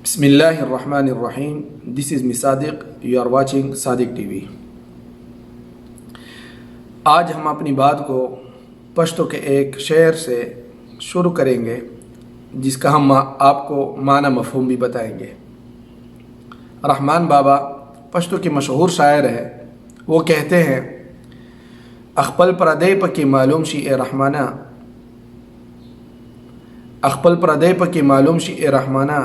بسم اللہ الرحمن الرحیم. This is me Sadiq. You are watching Sadiq T V. آج ہم اپنی بات کو پشتو کے ایک شعر سے شروع کریں گے جس کا ہم آپ کو معنی مفہوم بھی بتائیں گے. رحمان بابا پشتو کے مشہور شاعر ہے. وہ کہتے ہیں اخپل پردے پکی معلوم شی اے رحمانہ، اخپل پردے پکی معلوم شی اے رحمانہ،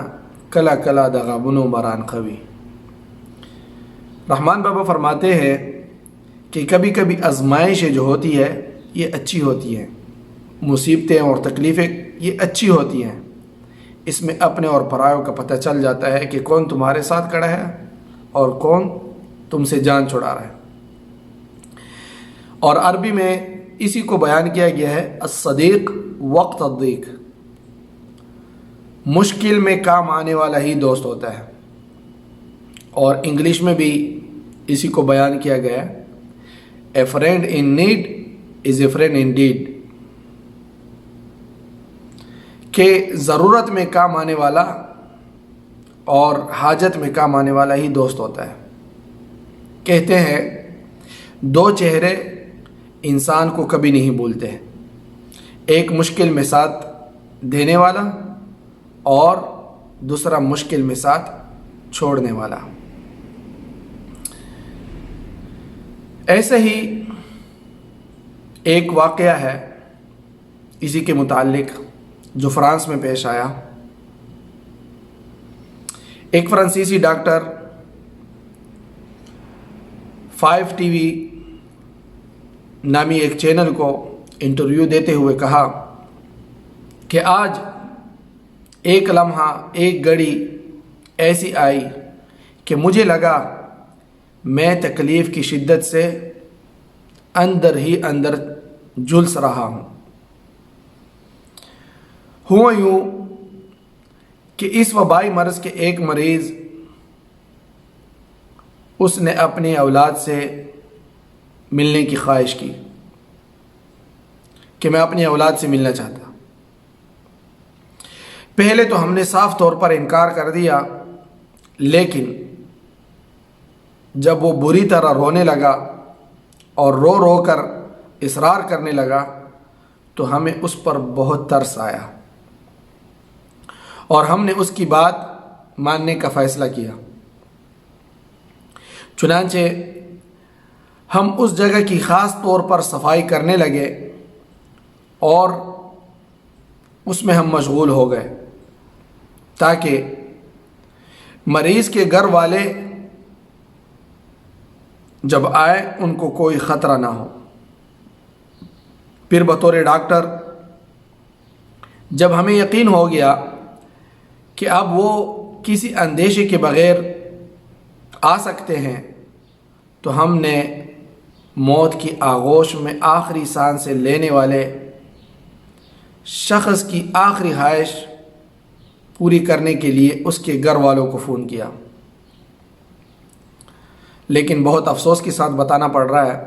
کلا کلا دغابنو بران خوی. رحمان بابا فرماتے ہیں کہ کبھی کبھی آزمائشیں جو ہوتی ہے یہ اچھی ہوتی ہیں، مصیبتیں اور تکلیفیں یہ اچھی ہوتی ہیں. اس میں اپنے اور پرایوں کا پتہ چل جاتا ہے کہ کون تمہارے ساتھ کھڑا ہے اور کون تم سے جان چھڑا رہا ہے. اور عربی میں اسی کو بیان کیا گیا ہے الصدیق وقت الضیق. مشکل میں کام آنے والا ہی دوست ہوتا ہے. اور انگلش میں بھی اسی کو بیان کیا گیا ہے A friend in need is a friend indeed. کہ ضرورت میں کام آنے والا اور حاجت میں کام آنے والا ہی دوست ہوتا ہے. کہتے ہیں دو چہرے انسان کو کبھی نہیں بھولتے ہیں، ایک مشکل میں ساتھ دینے والا اور دوسرا مشکل میں ساتھ چھوڑنے والا. ایسے ہی ایک واقعہ ہے اسی کے متعلق جو فرانس میں پیش آیا. ایک فرانسیسی ڈاکٹر 5 ٹی وی نامی ایک چینل کو انٹرویو دیتے ہوئے کہا کہ آج ایک لمحہ ایک گھڑی ایسی آئی کہ مجھے لگا میں تکلیف کی شدت سے اندر ہی اندر جھلس رہا ہوں. ہوا یوں کہ اس وبائی مرض کے ایک مریض اس نے اپنی اولاد سے ملنے کی خواہش کی کہ میں اپنی اولاد سے ملنا چاہتا. پہلے تو ہم نے صاف طور پر انکار کر دیا، لیکن جب وہ بری طرح رونے لگا اور رو رو کر اصرار کرنے لگا تو ہمیں اس پر بہت ترس آیا اور ہم نے اس کی بات ماننے کا فیصلہ کیا. چنانچہ ہم اس جگہ کی خاص طور پر صفائی کرنے لگے اور اس میں ہم مشغول ہو گئے تاکہ مریض کے گھر والے جب آئے ان کو کوئی خطرہ نہ ہو. پھر بطور ڈاکٹر جب ہمیں یقین ہو گیا کہ اب وہ کسی اندیشے کے بغیر آ سکتے ہیں تو ہم نے موت کی آغوش میں آخری سانسیں لینے والے شخص کی آخری خواہش پوری کرنے کے لیے اس کے گھر والوں کو فون کیا. لیکن بہت افسوس کے ساتھ بتانا پڑ رہا ہے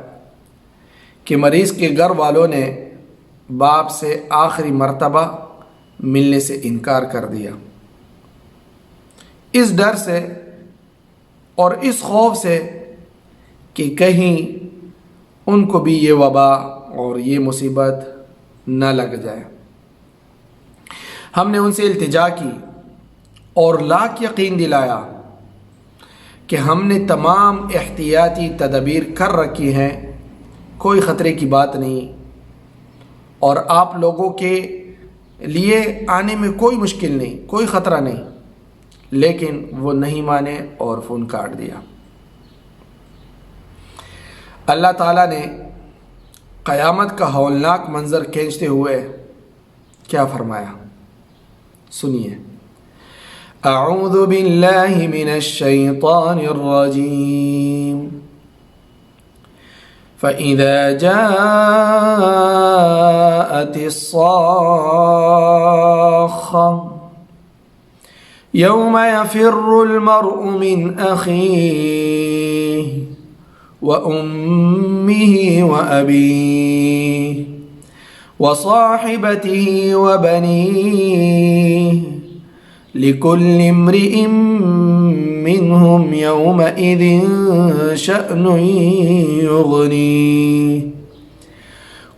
کہ مریض کے گھر والوں نے باپ سے آخری مرتبہ ملنے سے انکار کر دیا، اس ڈر سے اور اس خوف سے کہ کہیں ان کو بھی یہ وبا اور یہ مصیبت نہ لگ جائے. ہم نے ان سے التجا کی اور لاکھ یقین دلایا کہ ہم نے تمام احتیاطی تدابیر کر رکھی ہیں، کوئی خطرے کی بات نہیں اور آپ لوگوں کے لیے آنے میں کوئی مشکل نہیں، کوئی خطرہ نہیں. لیکن وہ نہیں مانے اور فون کاٹ دیا. اللہ تعالیٰ نے قیامت کا ہولناک منظر کھینچتے ہوئے کیا فرمایا، سنیے. اعوذ باللہ من الشیطان الرجیم فَإِذَا جَاءَتِ الصَّاخَّةُ يَوْمَ يَفِرُّ الْمَرْءُ مِنْ أَخِيهِ وَأُمِّهِ وَأَبِيهِ وَصَاحِبَتِهِ وَبَنِيهِ لِكُلِّ امْرِئٍ مِّنْهُمْ يَوْمَئِذٍ شَأْنٌ يُغْنِيهِ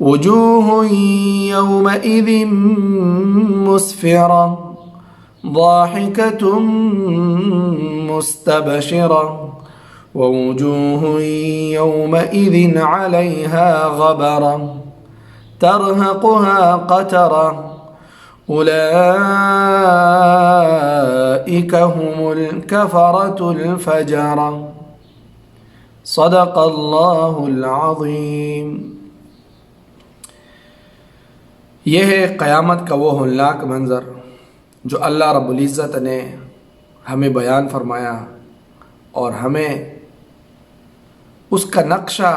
وُجُوهٌ يَوْمَئِذٍ مُسْفِرَةٌ ضَاحِكَةٌ مُسْتَبْشِرَةٌ وَوُجُوهٌ يَوْمَئِذٍ عَلَيْهَا غَبَرَةٌ تَرْهَقُهَا قَتَرَةٌ أُولَئِكَ هُمُ الْكَفَرَةُ الْفَجَرَةُ صدق اللہ العظیم۔ یہ ہے قیامت کا وہ ہولناک منظر جو اللہ رب العزت نے ہمیں بیان فرمایا اور ہمیں اس کا نقشہ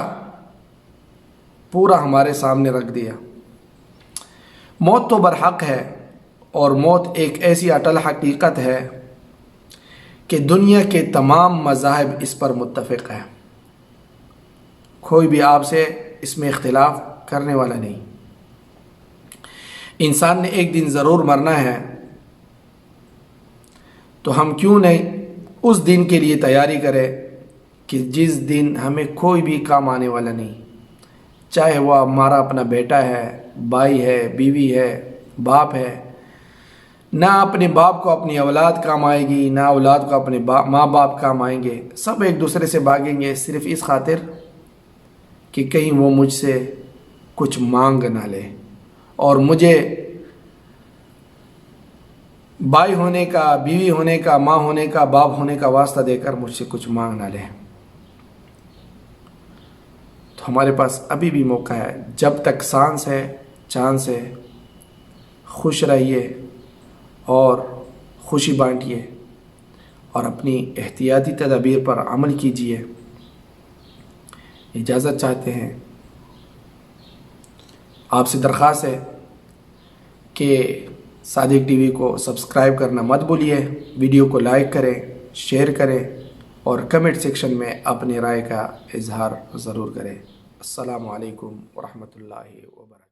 پورا ہمارے سامنے رکھ دیا۔ موت تو برحق ہے، اور موت ایک ایسی اٹل حقیقت ہے کہ دنیا کے تمام مذاہب اس پر متفق ہیں، کوئی بھی آپ سے اس میں اختلاف کرنے والا نہیں۔ انسان نے ایک دن ضرور مرنا ہے، تو ہم کیوں نہیں اس دن کے لیے تیاری کریں کہ جس دن ہمیں کوئی بھی کام آنے والا نہیں، چاہے وہ ہمارا اپنا بیٹا ہے، بھائی ہے، بیوی ہے، باپ ہے۔ نہ اپنے باپ کو اپنی اولاد کام آئے گی، نہ اولاد کو اپنے ماں باپ کام آئیں گے، سب ایک دوسرے سے بھاگیں گے، صرف اس خاطر کہ کہیں وہ مجھ سے کچھ مانگ نہ لے، اور مجھے بھائی ہونے کا، بیوی ہونے کا، ماں ہونے کا، باپ ہونے کا واسطہ دے کر مجھ سے کچھ مانگ نہ لے۔ تو ہمارے پاس ابھی بھی موقع ہے، جب تک سانس ہے، چانس ہے، خوش رہیے اور خوشی بانٹیے اور اپنی احتیاطی تدابیر پر عمل کیجیے۔ اجازت چاہتے ہیں، آپ سے درخواست ہے کہ صادق ٹی وی کو سبسکرائب کرنا مت بھولیے، ویڈیو کو لائک کریں، شیئر کریں اور کمنٹ سیکشن میں اپنی رائے کا اظہار ضرور کریں۔ السلام علیکم ورحمۃ اللہ وبرکاتہ۔